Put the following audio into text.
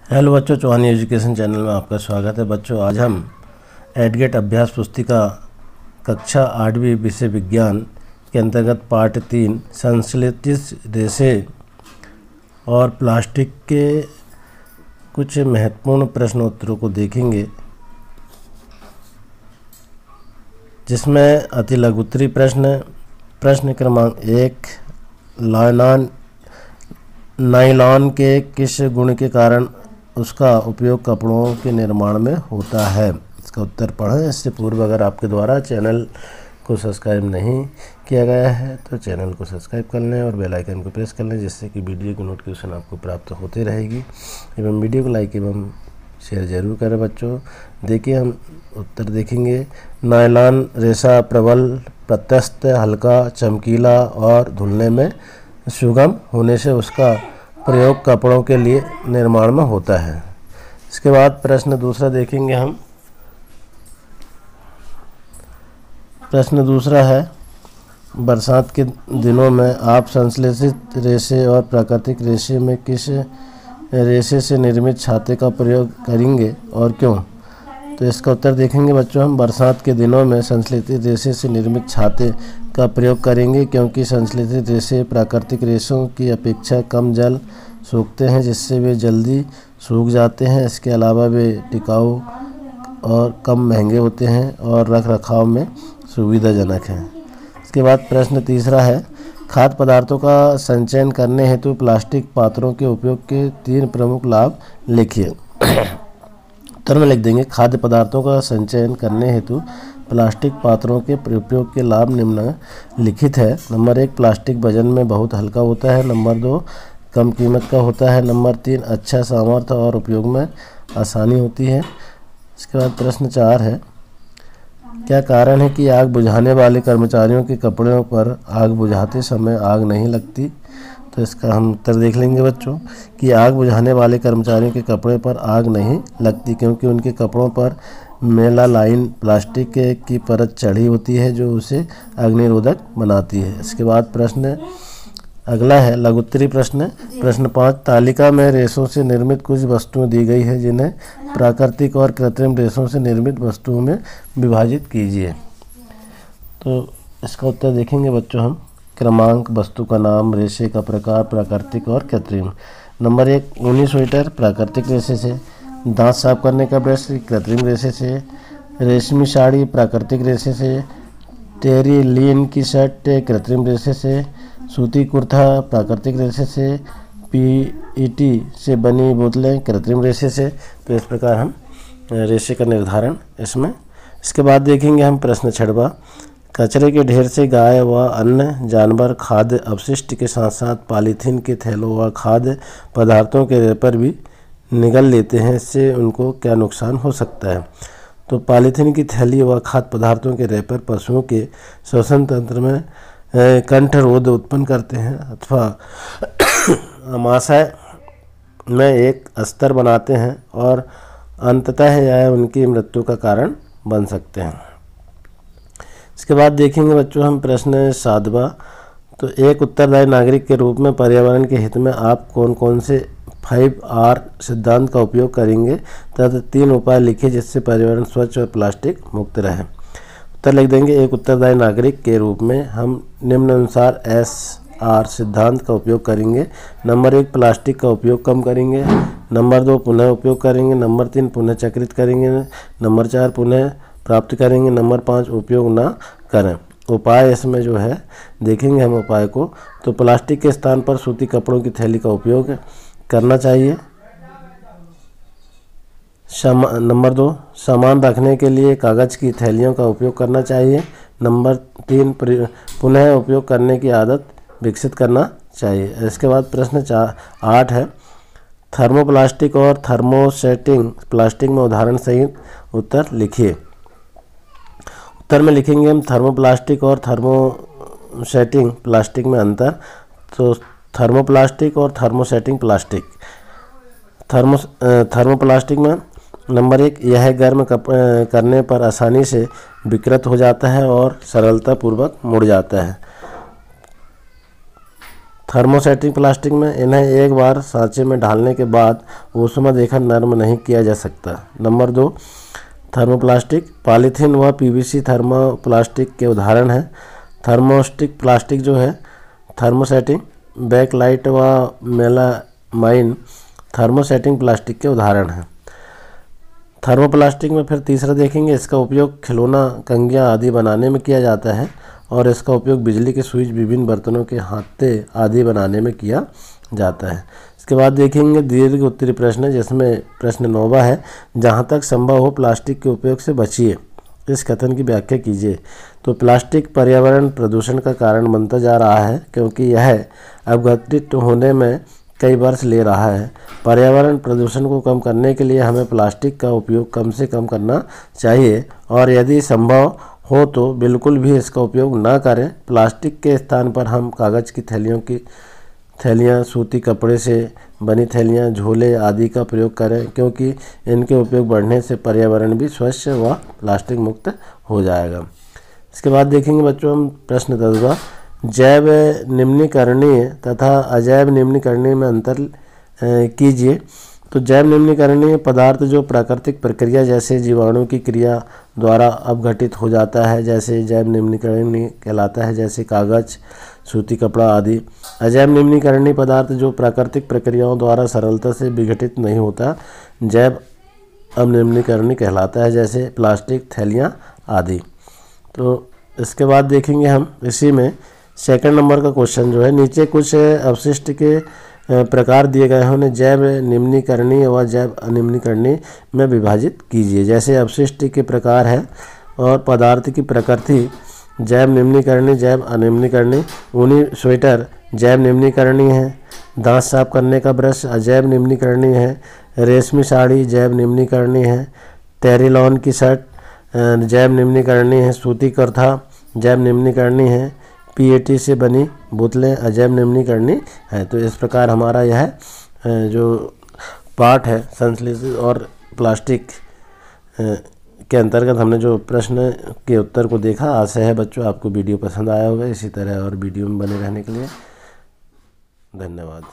Hello बच्चों, Chauhan education channel में आपका स्वागत है। बच्चों, आज हम एडगेट अभ्यास पुस्तिका कक्षा 8वीं विषय विज्ञान के अंतर्गत पार्ट 3 संश्लेषित रेशे और प्लास्टिक के कुछ महत्वपूर्ण प्रश्नोत्तरों को देखेंगे, जिसमें अति लघुत्तरी प्रश्न क्रमांक 1, नायलॉन के किस गुण के कारण उसका उपयोग कपड़ों के निर्माण में होता है। इसका उत्तर पढ़ें। इससे पूर्व अगर आपके द्वारा चैनल को सब्सक्राइब नहीं किया गया है तो चैनल को सब्सक्राइब कर लें और बेल आइकन को प्रेस कर लें, जिससे कि वीडियो की नोटिफिकेशन आपको प्राप्त होती रहेगी। एवं वीडियो को लाइक एवं शेयर जरूर करें। बच्चों, देखिए हम उत्तर देखेंगे। नायलॉन रेशा प्रबल, प्रत्यस्त, हल्का, चमकीला और धुलने में सुगम होने से उसका प्रयोग कपड़ों के लिए निर्माण में होता है। इसके बाद प्रश्न दूसरा देखेंगे हम। प्रश्न दूसरा है, बरसात के दिनों में आप संश्लेषित रेशे और प्राकृतिक रेशे में किस रेशे से निर्मित छाते का प्रयोग करेंगे और क्यों। तो इसका उत्तर देखेंगे बच्चों हम। बरसात के दिनों में संश्लेषित रेशे से निर्मित छाते का प्रयोग करेंगे, क्योंकि संश्लेषित रेशे प्राकृतिक रेशों की अपेक्षा कम जल सोखते हैं, जिससे वे जल्दी सूख जाते हैं। इसके अलावा वे टिकाऊ और कम महंगे होते हैं और रख रखाव में सुविधाजनक हैं। इसके बाद प्रश्न तीसरा है, खाद्य पदार्थों का संचयन करने हेतु प्लास्टिक पात्रों के उपयोग के 3 प्रमुख लाभ लिखिए। उत्तर में लिख देंगे, खाद्य पदार्थों का संचयन करने हेतु प्लास्टिक पात्रों के उपयोग के लाभ निम्नलिखित है। नंबर 1, प्लास्टिक वजन में बहुत हल्का होता है। नंबर 2, कम कीमत का होता है। नंबर 3, अच्छा सामर्थ्य और उपयोग में आसानी होती है। इसके बाद प्रश्न 4 है, क्या कारण है कि आग बुझाने वाले कर्मचारियों के कपड़ों पर आग बुझाते समय आग नहीं लगती। तो इसका हम उत्तर देख लेंगे बच्चों कि आग बुझाने वाले कर्मचारियों के कपड़े पर आग नहीं लगती, क्योंकि उनके कपड़ों पर मेलालाइन प्लास्टिक की परत चढ़ी होती है, जो उसे अग्निरोधक बनाती है। इसके बाद प्रश्न अगला है लघुत्तरी प्रश्न 5, तालिका में रेशों से निर्मित कुछ वस्तुएं दी गई है, जिन्हें प्राकृतिक और कृत्रिम रेशों से निर्मित वस्तुओं में विभाजित कीजिए। तो इसका उत्तर देखेंगे बच्चों हम। क्रमांक, वस्तु का नाम, रेशे का प्रकार, प्राकृतिक और कृत्रिम। नंबर 1, ऊनी स्वेटर प्राकृतिक रेशे से। दांत साफ करने का ब्रश कृत्रिम रेशे से। रेशमी साड़ी प्राकृतिक रेशे से। टेरी लीन की शर्ट कृत्रिम रेशे से। सूती कुर्ता प्राकृतिक रेशे से। पीईटी से बनी बोतलें कृत्रिम रेशे से। तो इस प्रकार हम रेशे का निर्धारण इसमें। इसके बाद देखेंगे हम प्रश्न 6वां, कचरे के ढेर से गाय व अन्य जानवर खाद्य अपशिष्ट के साथ साथ पॉलीथीन के थैलों व खाद्य पदार्थों के रैपर भी निगल लेते हैं, इससे उनको क्या नुकसान हो सकता है। तो पॉलीथीन की थैली व खाद्य पदार्थों के रैपर पशुओं के श्वसन तंत्र में कंठरोध उत्पन्न करते हैं अथवा आमाशय में एक अस्तर बनाते हैं और अंततः यह उनकी मृत्यु का कारण बन सकते हैं। इसके बाद देखेंगे बच्चों हम प्रश्न 7वां। तो एक उत्तरदायी नागरिक के रूप में पर्यावरण के हित में आप कौन कौन से 5R सिद्धांत का उपयोग करेंगे तथा 3 उपाय लिखिए जिससे पर्यावरण स्वच्छ और प्लास्टिक मुक्त रहे। उत्तर लिख देंगे, एक उत्तरदायी नागरिक के रूप में हम निम्नानुसार SR सिद्धांत का उपयोग करेंगे। नंबर 1, प्लास्टिक का उपयोग कम करेंगे। नंबर 2, पुनः उपयोग करेंगे। नंबर 3, पुनः चक्रित करेंगे। नंबर 4, पुनः प्राप्त करेंगे। नंबर 5, उपयोग ना करें। उपाय इसमें जो है देखेंगे हम उपाय को। तो प्लास्टिक के स्थान पर सूती कपड़ों की थैली का उपयोग करना चाहिए। नंबर 2, सामान रखने के लिए कागज़ की थैलियों का उपयोग करना चाहिए। नंबर 3, पुनः उपयोग करने की आदत विकसित करना चाहिए। इसके बाद प्रश्न 8 है, थर्मोप्लास्टिक और थर्मोसेटिंग प्लास्टिक में उदाहरण सहित उत्तर लिखिए। उत्तर में लिखेंगे हम थर्मोप्लास्टिक और थर्मोसेटिंग प्लास्टिक में अंतर। तो थर्मोप्लास्टिक और थर्मोसेटिंग प्लास्टिक। थर्मोप्लास्टिक में नंबर 1, यह गर्म करने पर आसानी से विकृत हो जाता है और सरलतापूर्वक मुड़ जाता है। थर्मोसेटिंग प्लास्टिक में इन्हें एक बार सांचे में डालने के बाद ऊष्मा देकर नरम नहीं किया जा सकता। Number 2, thermoplastic. पॉलीथीन व पीवीसी थर्मोप्लास्टिक के उदाहरण हैं। थर्मोस्टिक प्लास्टिक जो है थर्मोसेटिंग, बैकलाइट व मेलामाइन थर्मोसेटिंग प्लास्टिक के उदाहरण हैं। थर्मोप्लास्टिक में फिर तीसरा देखेंगे, इसका उपयोग खिलौना, कंघियाँ आदि बनाने में किया जाता है और इसका उपयोग बिजली के स्विच, विभिन्न बर्तनों के हाथे आदि बनाने में किया जाता है। इसके बाद देखेंगे दीर्घ उत्तरी प्रश्न, जिसमें प्रश्न 9वां है, जहाँ तक संभव हो प्लास्टिक के उपयोग से बचिए, इस कथन की व्याख्या कीजिए। तो प्लास्टिक पर्यावरण प्रदूषण का कारण बनता जा रहा है क्योंकि यह अपघटित होने में कई वर्ष ले रहा है। पर्यावरण प्रदूषण को कम करने के लिए हमें प्लास्टिक का उपयोग कम से कम करना चाहिए और यदि संभव हो तो बिल्कुल भी इसका उपयोग न करें। प्लास्टिक के स्थान पर हम कागज़ की थैलियाँ, सूती कपड़े से बनी थैलियाँ, झोले आदि का प्रयोग करें क्योंकि इनके उपयोग बढ़ने से पर्यावरण भी स्वच्छ व प्लास्टिक मुक्त हो जाएगा। इसके बाद देखेंगे बच्चों हम प्रश्न 10वां, जैव निम्नीकरणीय तथा अजैव निम्नीकरणीय में अंतर कीजिए। तो जैव निम्नीकरणीय पदार्थ जो प्राकृतिक प्रक्रिया जैसे जीवाणु की क्रिया द्वारा अपघटित हो जाता है, जैसे जैव निम्नीकरणीय कहलाता है, जैसे कागज, सूती कपड़ा आदि। अजैव निम्नीकरणीय पदार्थ जो प्राकृतिक प्रक्रियाओं द्वारा सरलता से विघटित नहीं होता, जैव अनिम्नीकरणीय कहलाता है, जैसे प्लास्टिक, थैलियाँ आदि। तो इसके बाद देखेंगे हम इसी में सेकंड नंबर का क्वेश्चन जो है, नीचे कुछ अपशिष्ट के प्रकार दिए गए हैं, उन्हें जैव निम्नीकरणीय व जैव अनिम्नीकरणीय में विभाजित कीजिए। जैसे अपशिष्ट के प्रकार है और पदार्थ की प्रकृति, जैव निम्नीकरणीय, जैव अनिम्नीकरणीय। ऊनी स्वेटर जैव निम्नीकरणीय है, दांत साफ करने का ब्रश अजैव निम्नीकरणीय है, रेशमी साड़ी जैव निम्नीकरणीय है, टेरिलॉन की शर्ट जैव निम्नीकरणीय है, सूती कुर्ता जैव निम्नीकरणीय है, पीएटी से बनी बोतलें अजैव निम्नीकरणीय है। तो इस प्रकार हमारा यह जो पार्ट है संश्लेषित और प्लास्टिक के अंतर्गत हमने जो प्रश्न के उत्तर को देखा। आशा है बच्चों आपको वीडियो पसंद आया होगा। इसी तरह और वीडियो में बने रहने के लिए धन्यवाद।